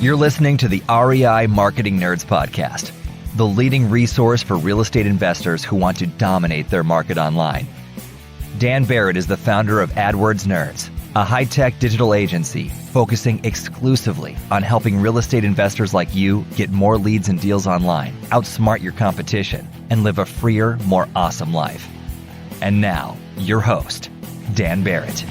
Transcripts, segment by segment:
You're listening to the REI Marketing Nerds Podcast, the leading resource for real estate investors who want to dominate their market online. Dan Barrett is the founder of AdWords Nerds, a high-tech digital agency focusing exclusively on helping real estate investors like you get more leads and deals online, outsmart your competition, and live a freer, more awesome life. And now, your host, Dan Barrett.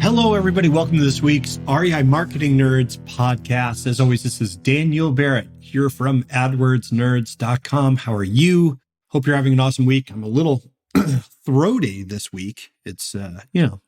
Hello, everybody. Welcome to this week's REI Marketing Nerds podcast. As always, this is Daniel Barrett here from AdWordsNerds.com. How are you? Hope you're having an awesome week. I'm a little throaty this week. It's,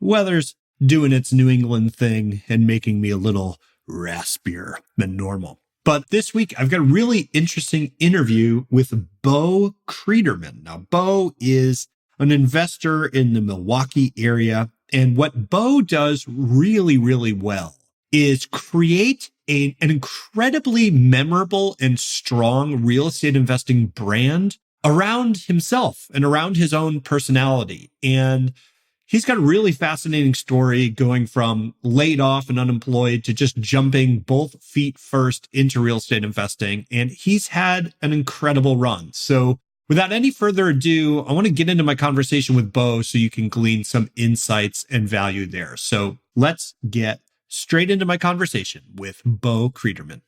weather's doing its New England thing and making me a little raspier than normal. But this week, I've got a really interesting interview with Beau Kriedermann. Now, Beau is an investor in the Milwaukee area. And what Beau does really, really well is create an incredibly memorable and strong real estate investing brand around himself and around his own personality. And he's got a really fascinating story going from laid off and unemployed to just jumping both feet first into real estate investing. And he's had an incredible run. So without any further ado, I want to get into my conversation with Beau so you can glean some insights and value there. So let's get straight into my conversation with Beau Kriedermann.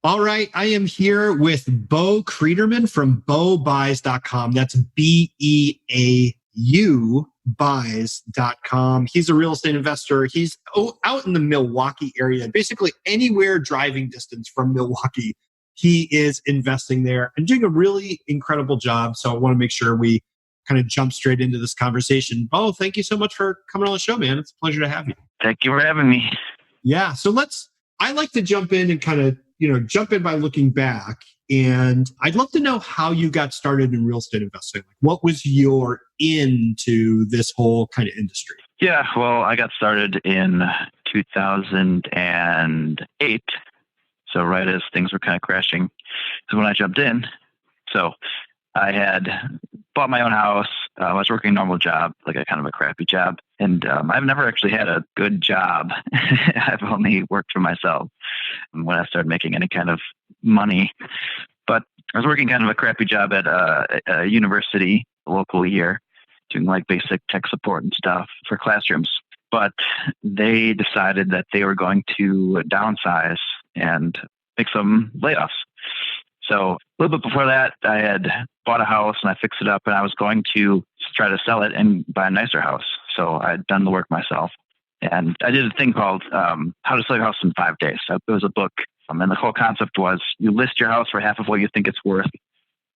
All right, I am here with Beau Kriedermann from BeauBuys.com. That's B-E-A-U buys.com. He's a real estate investor. He's out in the Milwaukee area, basically anywhere driving distance from Milwaukee. He is investing there and doing a really incredible job. So I want to make sure we kind of jump straight into this conversation. Beau, thank you so much for coming on the show, man. It's a pleasure to have you. Thank you for having me. Yeah. So I like to jump in and kind of, jump in by looking back. And I'd love to know how you got started in real estate investing. What was your into this whole kind of industry? Yeah. Well, I got started in 2008. So right as things were kind of crashing is when I jumped in. So I had bought my own house. I was working a normal job, like a kind of a crappy job. And I've never actually had a good job. I've only worked for myself when I started making any kind of money. But I was working kind of a crappy job at a university locally here, doing like basic tech support and stuff for classrooms. But they decided that they were going to downsize and make some layoffs. So a little bit before that, I had bought a house and I fixed it up and I was going to try to sell it and buy a nicer house. So I had done the work myself. And I did a thing called How to Sell Your House in 5 Days. So it was a book. And the whole concept was you list your house for half of what you think it's worth.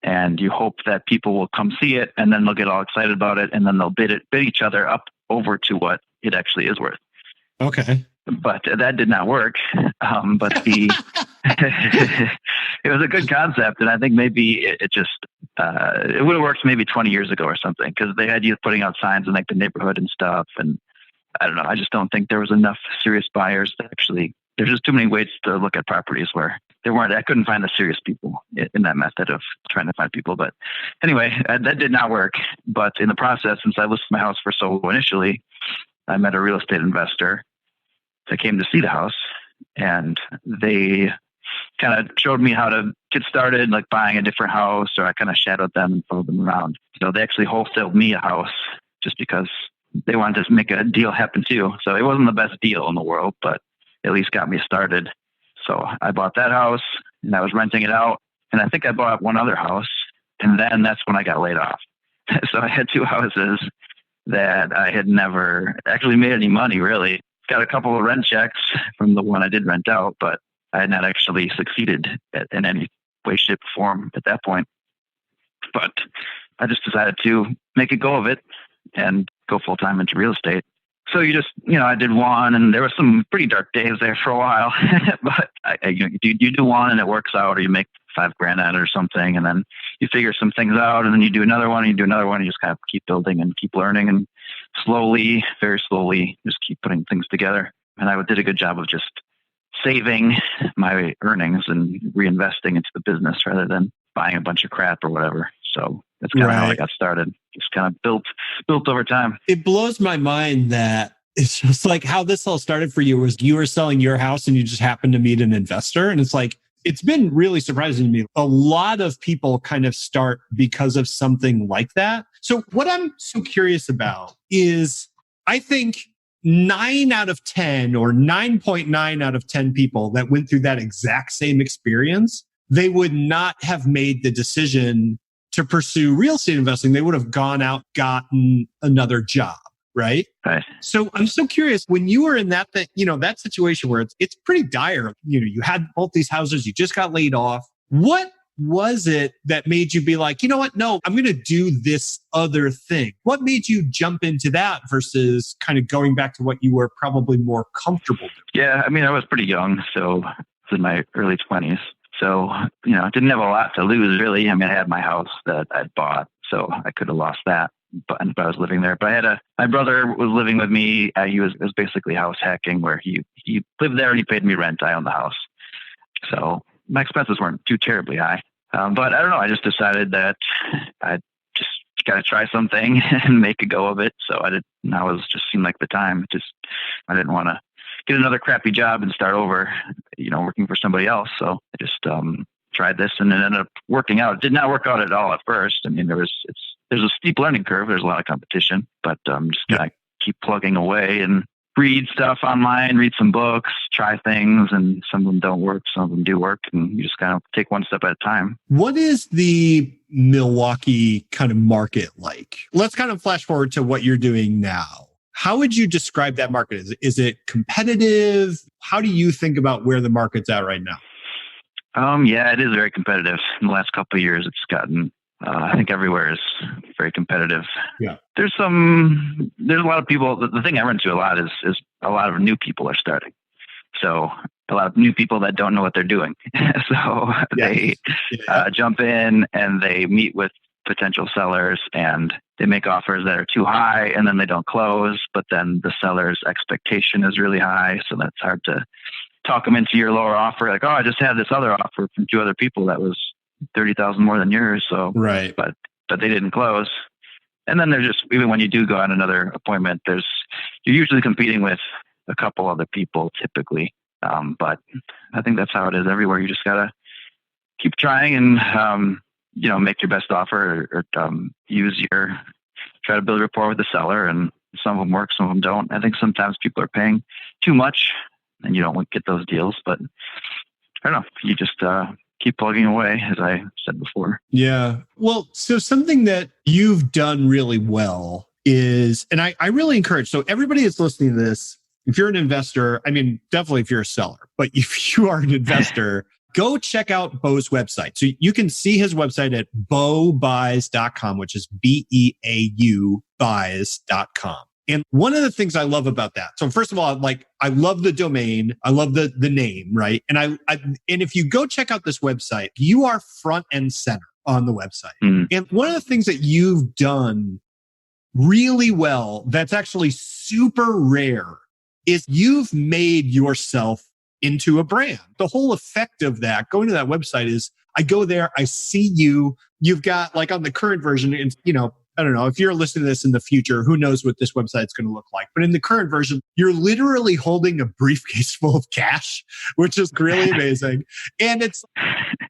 And you hope that people will come see it and then they'll get all excited about it. And then they'll bid each other up over to what it actually is worth. Okay. But that did not work. But it was a good concept. And I think maybe it would have worked maybe 20 years ago or something, because they had you putting out signs in like the neighborhood and stuff. And I don't know. I just don't think there was enough serious buyers to actually, there's just too many ways to look at properties where I couldn't find the serious people in that method of trying to find people. But anyway, that did not work. But in the process, since I listed my house for solo initially, I met a real estate investor that came to see the house, and they kind of showed me how to get started, like buying a different house, or I kind of shadowed them and followed them around. So they actually wholesaled me a house just because they wanted to make a deal happen too. So it wasn't the best deal in the world, but at least got me started. So I bought that house and I was renting it out. And I think I bought one other house, and then that's when I got laid off. So I had two houses that I had never actually made any money, really. Got a couple of rent checks from the one I did rent out, but I had not actually succeeded in any way, shape, or form at that point. But I just decided to make a go of it and go full-time into real estate. So I did one, and there were some pretty dark days there for a while, but you do one and it works out, or you make $5,000 at it or something. And then you figure some things out, and then you do another one, and you do another one, and you just kind of keep building and keep learning, and slowly, very slowly, just keep putting things together. And I did a good job of just saving my earnings and reinvesting into the business rather than buying a bunch of crap or whatever. So that's kind of how I got started. Just kind of built over time. It blows my mind that it's just like how this all started for you was you were selling your house and you just happened to meet an investor. And it's like, it's been really surprising to me. A lot of people kind of start because of something like that. So what I'm so curious about is I think 9 out of 10 or 9.9 out of 10 people that went through that exact same experience, they would not have made the decision to pursue real estate investing. They would have gone out, gotten another job, right? Right. So I'm so curious, when you were in that situation where it's pretty dire, you had both these houses, you just got laid off. What was it that made you be like, you know what? No, I'm going to do this other thing. What made you jump into that versus kind of going back to what you were probably more comfortable doing? Yeah. I mean, I was pretty young. So I was in my early 20s. So, I didn't have a lot to lose really. I mean, I had my house that I'd bought, so I could have lost that. But I was living there. But my brother was living with me. It was basically house hacking where he lived there and he paid me rent. I owned the house. So my expenses weren't too terribly high. But I don't know. I just decided that I just got to try something and make a go of it. So now it just seemed like the time. I didn't want to get another crappy job and start over, working for somebody else. So I just tried this and it ended up working out. It did not work out at all at first. I mean, there's a steep learning curve. There's a lot of competition, but just gotta keep plugging away and read stuff online, read some books, try things, and some of them don't work, some of them do work, and you just kind of take one step at a time. What is the Milwaukee kind of market like? Let's kind of flash forward to what you're doing now. How would you describe that market? Is it competitive? How do you think about where the market's at right now? Yeah, it is very competitive. In the last couple of years, it's gotten, I think everywhere is very competitive. Yeah. There's a lot of people. The thing I run into a lot is a lot of new people are starting. So a lot of new people that don't know what they're doing. So they jump in and they meet with potential sellers and they make offers that are too high and then they don't close, but then the seller's expectation is really high. So that's hard to talk them into your lower offer. Like, oh, I just had this other offer from 2 other people that was 30,000 more than yours. So, right. But they didn't close. And then there's just, even when you do go on another appointment, you're usually competing with a couple other people typically. But I think that's how it is everywhere. You just gotta keep trying and, make your best offer or try to build rapport with the seller, and some of them work, some of them don't. I think sometimes people are paying too much and you don't get those deals, but I don't know. You just, keep plugging away, as I said before. Yeah. Well, so something that you've done really well is, and I really encourage, so everybody that's listening to this, if you're an investor, I mean, definitely if you're a seller, but if you are an investor, go check out Beau's website. So you can see his website at beaubuys.com, which is BEAU buys.com. And one of the things I love about that, so first of all, I love the domain, I love the name, right? And and if you go check out this website, you are front and center on the website. Mm. And one of the things that you've done really well, that's actually super rare, is you've made yourself into a brand. The whole effect of that, going to that website, is I go there, I see you've got, like, on the current version, and I don't know, if you're listening to this in the future, who knows what this website's going to look like. But in the current version, you're literally holding a briefcase full of cash, which is really amazing. And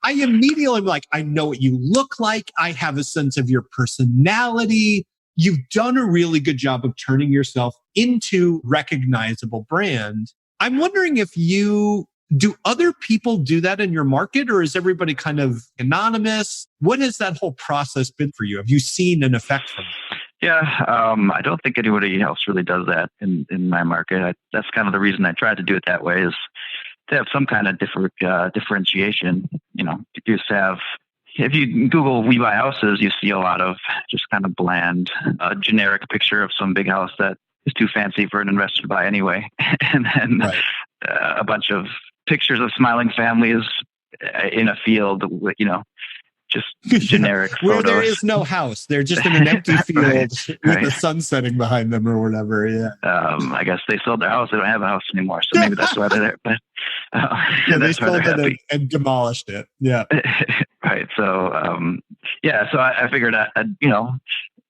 I immediately am like, I know what you look like. I have a sense of your personality. You've done a really good job of turning yourself into recognizable brand. I'm wondering if do other people do that in your market, or is everybody kind of anonymous? What has that whole process been for you? Have you seen an effect from it? Yeah, I don't think anybody else really does that in my market. That's kind of the reason I tried to do it that way, is to have some kind of differentiation. You just have, if you Google "we buy houses," you see a lot of just kind of bland, generic picture of some big house that is too fancy for an investor to buy anyway, and then right. A bunch of pictures of smiling families in a field, just generic where photos. There is no house. They're just in an empty field with the sun setting behind them or whatever. Yeah. I guess they sold their house. They don't have a house anymore. So maybe that's why they're there. But they sold it and demolished it. Yeah. Right. So, so I figured I'd,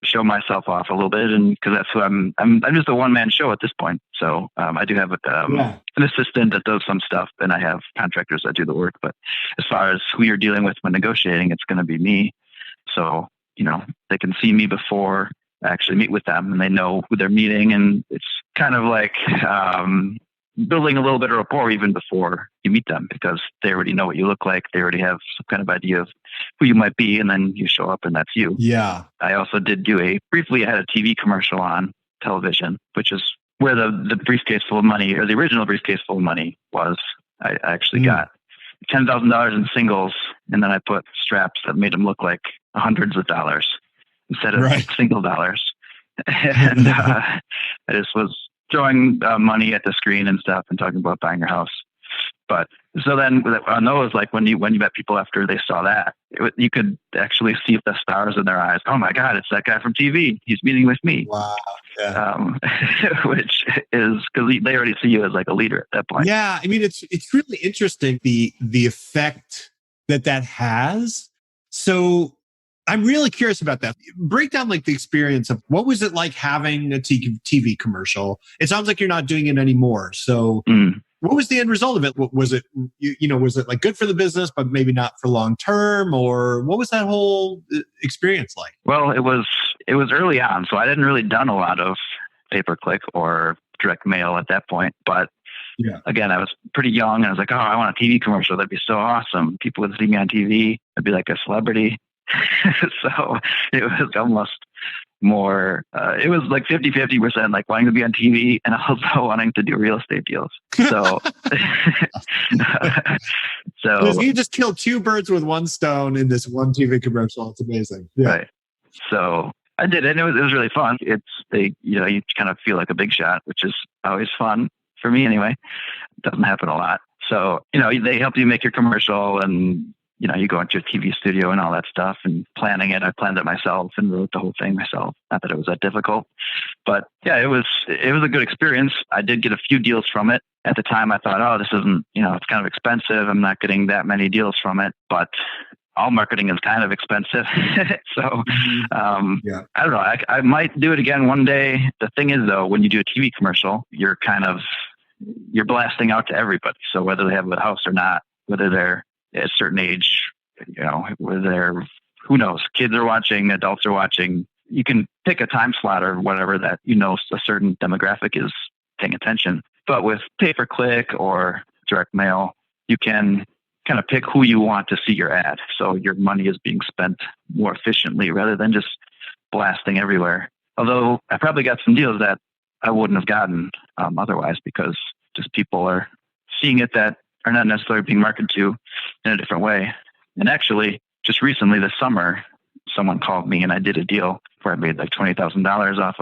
show myself off a little bit, and because that's who I'm just a one man show at this point. So I do have an assistant that does some stuff, and I have contractors that do the work. But as far as who you're dealing with when negotiating, it's going to be me. So they can see me before I actually meet with them, and they know who they're meeting, and it's kind of like building a little bit of rapport even before you meet them, because they already know what you look like. They already have some kind of idea of who you might be, and then you show up and that's you. Yeah. I also did briefly I had a TV commercial on television, which is where the briefcase full of money, or the original briefcase full of money was. I actually got $10,000 in singles, and then I put straps that made them look like hundreds of dollars instead of single dollars. And I just was throwing money at the screen and stuff and talking about buying your house. But so then on those, like when you met people after they saw that, you could actually see the stars in their eyes. Oh my God, it's that guy from TV. He's meeting with me. Wow. Yeah. Which is because they already see you as like a leader at that point. Yeah. I mean, it's really interesting, the effect that has. So I'm really curious about that. Break down like the experience of what was it like having a TV commercial? It sounds like you're not doing it anymore. So what was the end result of it? Was it, was it like good for the business, but maybe not for long term? Or what was that whole experience like? Well, it was early on. So I hadn't really done a lot of pay-per-click or direct mail at that point. But again, I was pretty young, and I was like, oh, I want a TV commercial. That'd be so awesome. People would see me on TV. I'd be like a celebrity. So it was almost more, it was like 50% like wanting to be on TV and also wanting to do real estate deals. So, so you just killed two birds with one stone in this one TV commercial. It's amazing. Yeah. Right. So I did it, and it was really fun. You kind of feel like a big shot, which is always fun for me anyway. It doesn't happen a lot. So, they help you make your commercial, and you go into your TV studio and all that stuff and planning it. I planned it myself and wrote the whole thing myself. Not that it was that difficult, but yeah, it was a good experience. I did get a few deals from it. At the time I thought, oh, this isn't, it's kind of expensive. I'm not getting that many deals from it, but all marketing is kind of expensive. So, I don't know. I might do it again one day. The thing is though, when you do a TV commercial, you're blasting out to everybody. So whether they have a house or not, whether they're at a certain age, whether who knows, kids are watching, adults are watching, you can pick a time slot or whatever that, a certain demographic is paying attention. But with pay-per-click or direct mail, you can kind of pick who you want to see your ad. So your money is being spent more efficiently rather than just blasting everywhere. Although I probably got some deals that I wouldn't have gotten otherwise, because just people are seeing it that are not necessarily being marketed to in a different way. And actually, just recently this summer, someone called me and I did a deal where I made like $20,000 off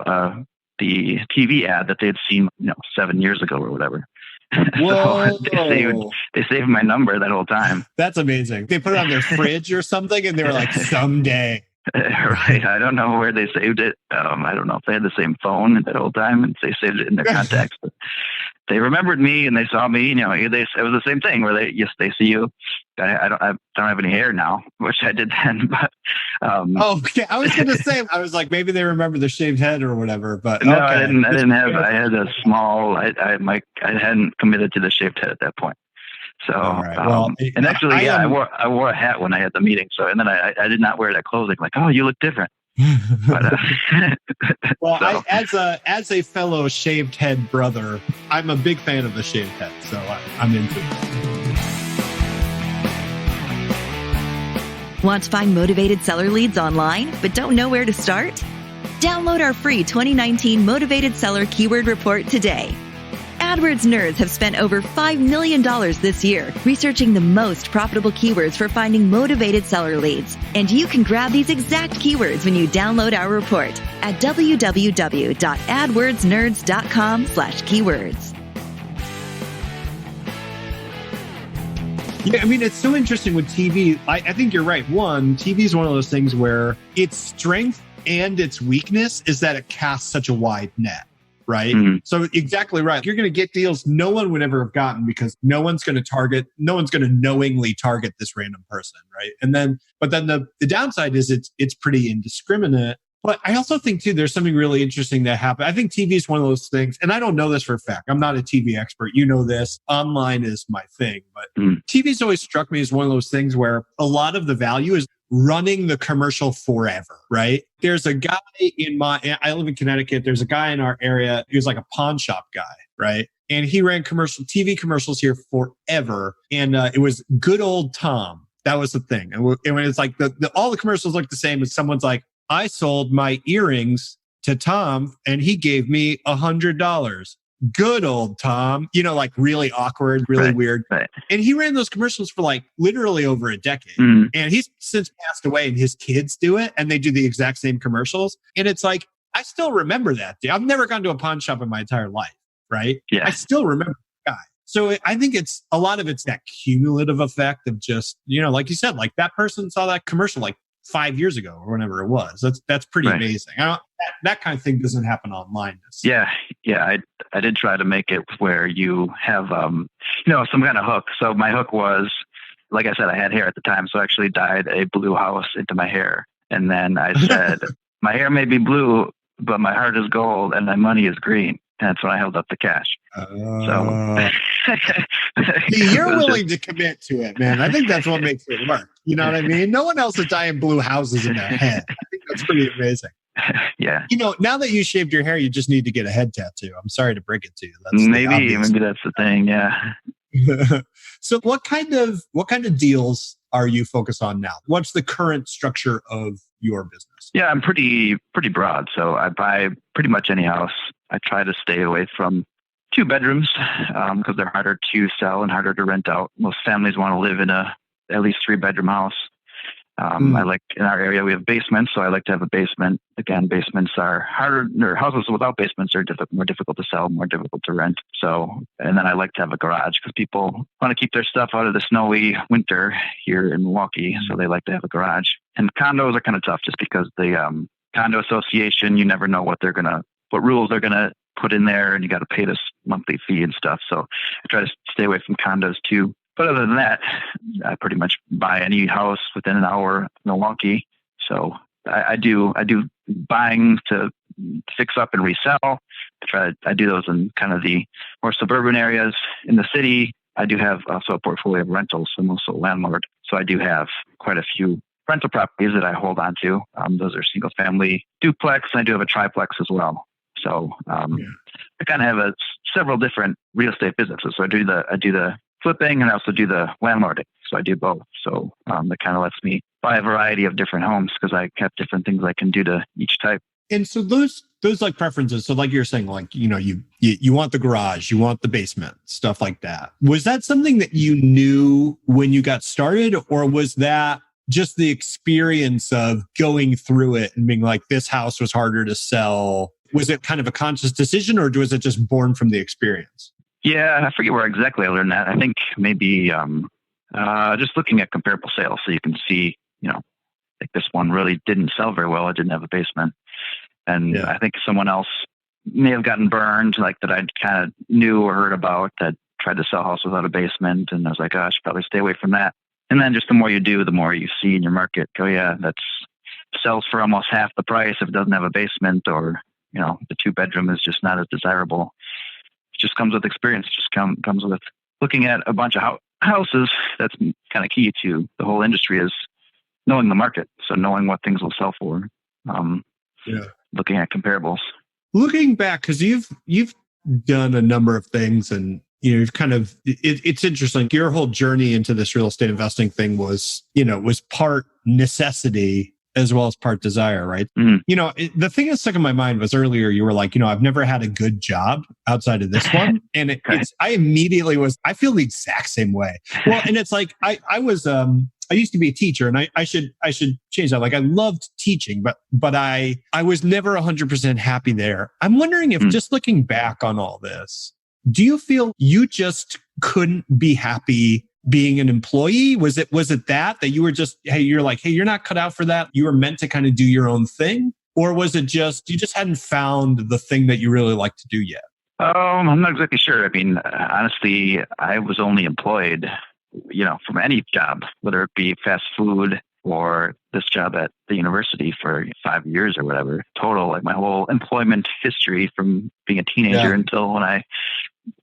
the TV ad that they had seen, 7 years ago or whatever. So they saved my number that whole time. That's amazing. They put it on their fridge or something, and they were like, someday. Right. I don't know where they saved it. I don't know if they had the same phone that whole time and they saved it in their contacts. But they remembered me and they saw me. It was the same thing where they see you. I don't have any hair now, which I did then. But okay. I was going to say, I was like, maybe they remember the shaved head or whatever. But no, I didn't have. I had a small. I hadn't committed to the shaved head at that point. So, and actually, I wore a hat when I had the meeting. So, and then I did not wear that clothing. Like, oh, you look different. But, well, as a fellow shaved head brother, I'm a big fan of the shaved head. So I'm into it. Want to find motivated seller leads online, but don't know where to start? Download our free 2019 Motivated Seller Keyword Report today. AdWords nerds have spent over $5 million this year researching the most profitable keywords for finding motivated seller leads. And you can grab these exact keywords when you download our report at www.adwordsnerds.com/keywords. Yeah, I mean, it's so interesting with TV. I think you're right. One, TV is one of those things where its strength and its weakness is that it casts such a wide net. right? So exactly right. You're going to get deals no one would ever have gotten because no one's going to knowingly target this random person, right? But then the downside is it's pretty indiscriminate. But I also think too, there's something really interesting that happened. I think TV is one of those things, and I don't know this for a fact. I'm not a TV expert. You know this. Online is my thing. But TV's always struck me as one of those things where a lot of the value is running the commercial forever, right? There's a guy I live in Connecticut. There's a guy in our area. He was like a pawn shop guy, right? And he ran TV commercials here forever. And it was good old Tom. That was the thing. And when it's like all the commercials look the same as someone's like, I sold my earrings to Tom and he gave me $100. Good old Tom, like really awkward, really weird. Right. And he ran those commercials for like literally over a decade. And he's since passed away and his kids do it and they do the exact same commercials. And it's like, I still remember that. I've never gone to a pawn shop in my entire life, right? Yeah. I still remember the guy. So I think a lot of it's that cumulative effect of just, like you said, like that person saw that commercial like 5 years ago or whenever it was. That's pretty amazing. That kind of thing doesn't happen online. Yeah. I did try to make it where you have, some kind of hook. So my hook was, like I said, I had hair at the time. So I actually dyed a blue house into my hair. And then I said, my hair may be blue, but my heart is gold and my money is green. And that's when I held up the cash. You're willing to commit to it, man. I think that's what makes it work. You know what I mean? No one else is dyeing blue houses in their head. I think that's pretty amazing. Yeah. Now that you shaved your hair, you just need to get a head tattoo. I'm sorry to break it to you. Maybe that's the thing. Yeah. So what kind of deals are you focused on now? What's the current structure of your business? Yeah, I'm pretty broad. So I buy pretty much any house. I try to stay away from 2 bedrooms because they're harder to sell and harder to rent out. Most families want to live in at least 3-bedroom house. I like in our area we have basements, so I like to have a basement. Again, basements are harder, or houses without basements are more difficult to sell, more difficult to rent. So, and then I like to have a garage because people want to keep their stuff out of the snowy winter here in Milwaukee, so they like to have a garage. And condos are kind of tough just because the condo association, you never know what rules they're gonna put in there, and you got to pay this monthly fee and stuff. So I try to stay away from condos too. But other than that, I pretty much buy any house within an hour of Milwaukee. So I do buying to fix up and resell. I do those in kind of the more suburban areas. In the city, I do have also a portfolio of rentals. I'm also a landlord. So I do have quite a few rental properties that I hold on to. Those are single family duplex. And I do have a triplex as well. So I kind of have several different real estate businesses. So I do the flipping and I also do the landlording. So I do both. So that kind of lets me buy a variety of different homes because I have different things I can do to each type. And so those like preferences. So like you're saying, like, you want the garage, you want the basement, stuff like that. Was that something that you knew when you got started, or was that just the experience of going through it and being like, this house was harder to sell? Was it kind of a conscious decision, or was it just born from the experience? Yeah, I forget where exactly I learned that. I think maybe just looking at comparable sales, so you can see, like this one really didn't sell very well. It didn't have a basement, and I think someone else may have gotten burned, like that I kind of knew or heard about, that tried to sell a house without a basement, and I was like, oh, I should probably stay away from that. And then just the more you do, the more you see in your market. Go, yeah, that's sells for almost half the price if it doesn't have a basement, or the 2-bedroom is just not as desirable. It just comes with experience. It just comes with looking at a bunch of houses. That's kind of key to the whole industry, is knowing the market. So knowing what things will sell for. Looking at comparables. Looking back, because you've done a number of things, and you've kind of it's interesting. Your whole journey into this real estate investing thing was part necessity as well as part desire, right? Mm-hmm. The thing that stuck in my mind was earlier, you were like, I've never had a good job outside of this one. And I feel the exact same way. Well, and it's like, I used to be a teacher, and I should change that. Like, I loved teaching, but I was never 100% happy there. I'm wondering if just looking back on all this, do you feel you just couldn't be happy being an employee? Was it that you were just, you're not cut out for that? You were meant to kind of do your own thing? Or was it just, you just hadn't found the thing that you really like to do yet? I'm not exactly sure. I mean, honestly, I was only employed, from any job, whether it be fast food or this job at the university for 5 years or whatever, total, like my whole employment history from being a teenager until when I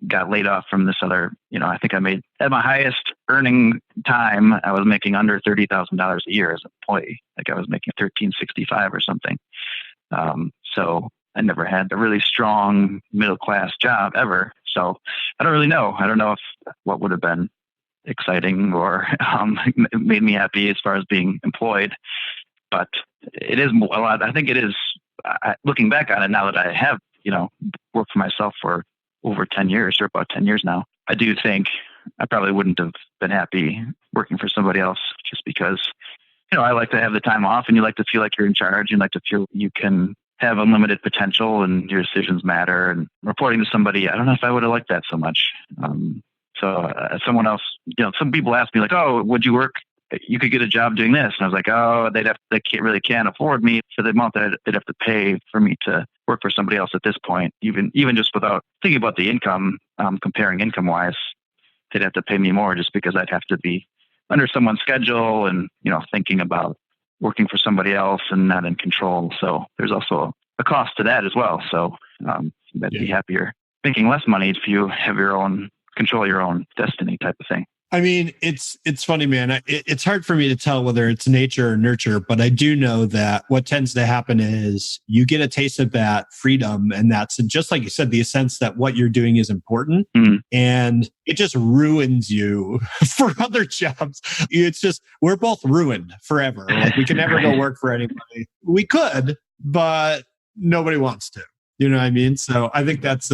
got laid off from this other, I think I made at my highest earning time, I was making under $30,000 a year as an employee. Like I was making $1,365 or something. So I never had a really strong middle class job ever. So I don't really know. I don't know if what would have been exciting or made me happy as far as being employed, but it is a lot. I think it is, looking back on it now that I have, worked for myself for over 10 years or about 10 years now, I do think I probably wouldn't have been happy working for somebody else just because, I like to have the time off and you like to feel like you're in charge. You like to feel you can have unlimited potential and your decisions matter. And reporting to somebody, I don't know if I would have liked that so much. So someone else, some people ask me like, oh, would you work? You could get a job doing this. And I was like, oh, they can't afford me for the amount that they'd have to pay for me to work for somebody else at this point. Even just without thinking about the income, comparing income wise, they'd have to pay me more just because I'd have to be under someone's schedule and, thinking about working for somebody else and not in control. So there's also a cost to that as well. So I'd be happier making less money if you have control your own destiny type of thing. I mean, it's funny, man. It's hard for me to tell whether it's nature or nurture, but I do know that what tends to happen is you get a taste of that freedom. And that's just like you said, the sense that what you're doing is important and it just ruins you for other jobs. It's just, we're both ruined forever. Like we can never go work for anybody. We could, but nobody wants to. You know what I mean? So I think that's,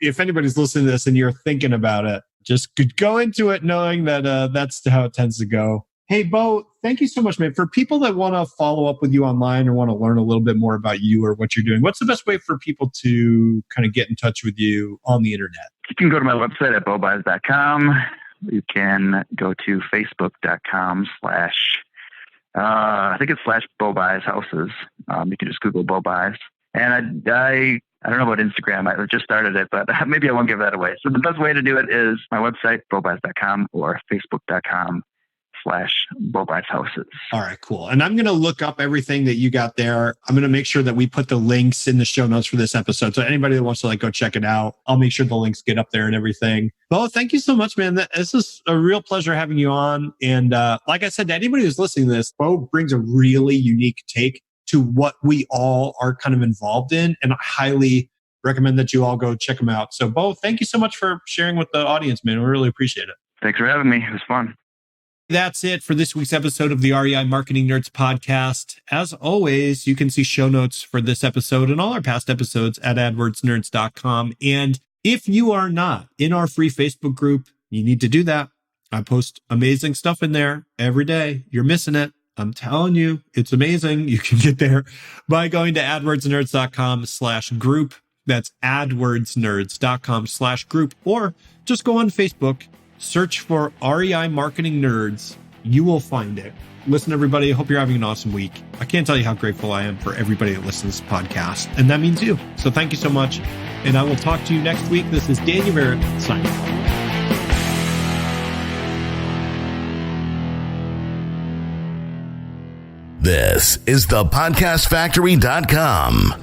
if anybody's listening to this and you're thinking about it, just go into it knowing that that's how it tends to go. Hey, Beau, thank you so much, man. For people that want to follow up with you online or want to learn a little bit more about you or what you're doing, what's the best way for people to kind of get in touch with you on the internet? You can go to my website at beaubuys.com. You can go to facebook.com/ I think it's /Beau Houses. You can just Google Beau Buys. And I don't know about Instagram. I just started it, but maybe I won't give that away. So the best way to do it is my website, beaubuys.com, or facebook.com/ Beau Houses. All right, cool. And I'm going to look up everything that you got there. I'm going to make sure that we put the links in the show notes for this episode. So anybody that wants to go check it out, I'll make sure the links get up there and everything. Beau, thank you so much, man. This is a real pleasure having you on. And like I said, to anybody who's listening to this, Beau brings a really unique take to what we all are kind of involved in. And I highly recommend that you all go check them out. So Beau, thank you so much for sharing with the audience, man. We really appreciate it. Thanks for having me. It was fun. That's it for this week's episode of the REI Marketing Nerds podcast. As always, you can see show notes for this episode and all our past episodes at adwordsnerds.com. And if you are not in our free Facebook group, you need to do that. I post amazing stuff in there every day. You're missing it. I'm telling you, it's amazing. You can get there by going to adwordsnerds.com/group. That's adwordsnerds.com/group, or just go on Facebook, search for REI Marketing Nerds. You will find it. Listen, everybody, I hope you're having an awesome week. I can't tell you how grateful I am for everybody that listens to this podcast, and that means you. So thank you so much, and I will talk to you next week. This is Daniel Barrett signing off. This is the podcastfactory.com.